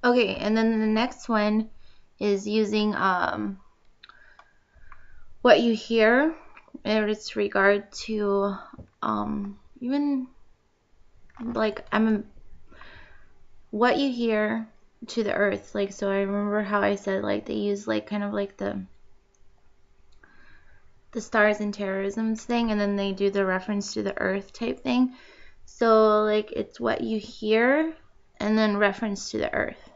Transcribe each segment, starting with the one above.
Okay, and then the next one is using what you hear in its regard to even like what you hear to the earth. Like, so I remember how I said like they use like kind of like the stars and terrorisms thing, and then they do the reference to the earth type thing. So like it's what you hear and then reference to the earth.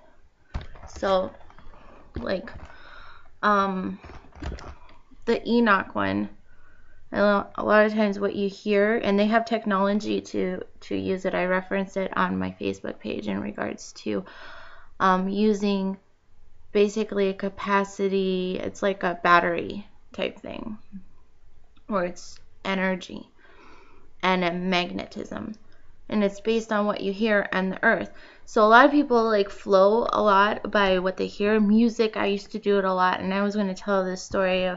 So like the Enoch one, a lot of times what you hear, and they have technology to use it. I referenced it on my Facebook page in regards to using basically a capacity. It's like a battery type thing, or it's energy and a magnetism, and it's based on what you hear and the earth. So a lot of people like flow a lot by what they hear. Music, I used to do it a lot, and I was going to tell this story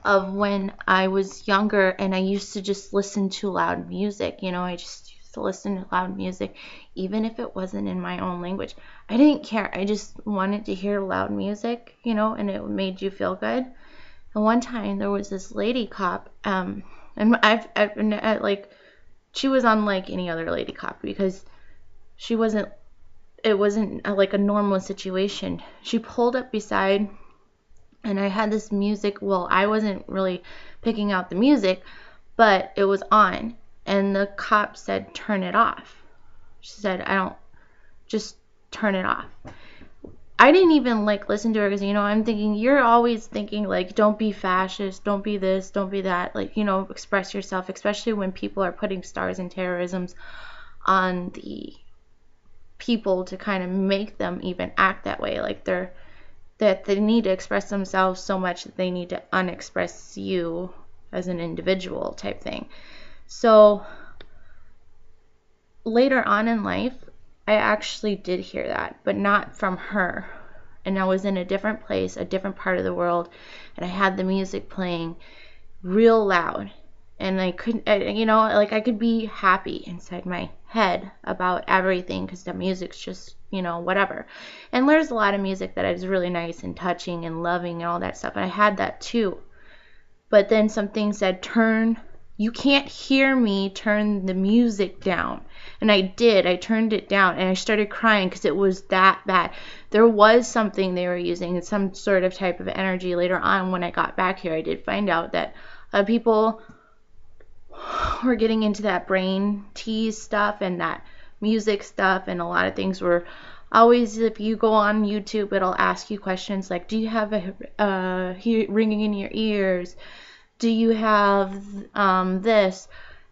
of when I was younger and I used to just listen to loud music. You know, I just used to listen to loud music, even if it wasn't in my own language. I didn't care. I just wanted to hear loud music, you know, and it made you feel good. And one time there was this lady cop, and I've like, she was unlike any other lady cop because she wasn't, it wasn't like a normal situation. She pulled up beside, and I had this music. Well, I wasn't really picking out the music, but it was on, and the cop said, turn it off. She said, I don't, just turn it off. I didn't even like listen to her because, you know, I'm thinking, you're always thinking like, don't be fascist, don't be this, don't be that, like, you know, express yourself, especially when people are putting stars and terrorisms on the people to kind of make them even act that way, like that they need to express themselves so much that they need to unexpress you as an individual type thing. So later on in life, I actually did hear that, but not from her. And I was in a different place, a different part of the world, and I had the music playing real loud. And I couldn't, you know, like I could be happy inside my head about everything because the music's just, you know, whatever. And there's a lot of music that is really nice and touching and loving and all that stuff. And I had that too. But then something said, you can't hear me, turn the music down. And I did. I turned it down and I started crying because it was that bad. There was something they were using, some sort of type of energy. Later on, when I got back here, I did find out that people were getting into that brain tease stuff and that music stuff, and a lot of things were always, if you go on YouTube, it'll ask you questions like, do you have a ringing in your ears? Do you have this?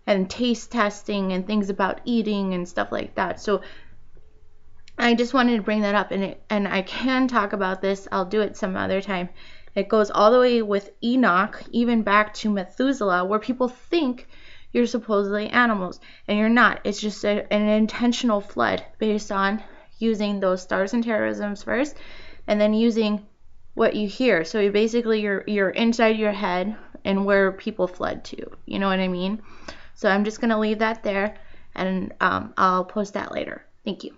And taste testing and things about eating and stuff like that. So I just wanted to bring that up, and I can talk about this. I'll do it some other time. It goes all the way with Enoch, even back to Methuselah, where people think you're supposedly animals, and you're not. It's just an intentional flood based on using those stars and terrorisms first, and then using what you hear. So you're inside your head and where people fled to. You know what I mean? So I'm just going to leave that there, and I'll post that later. Thank you.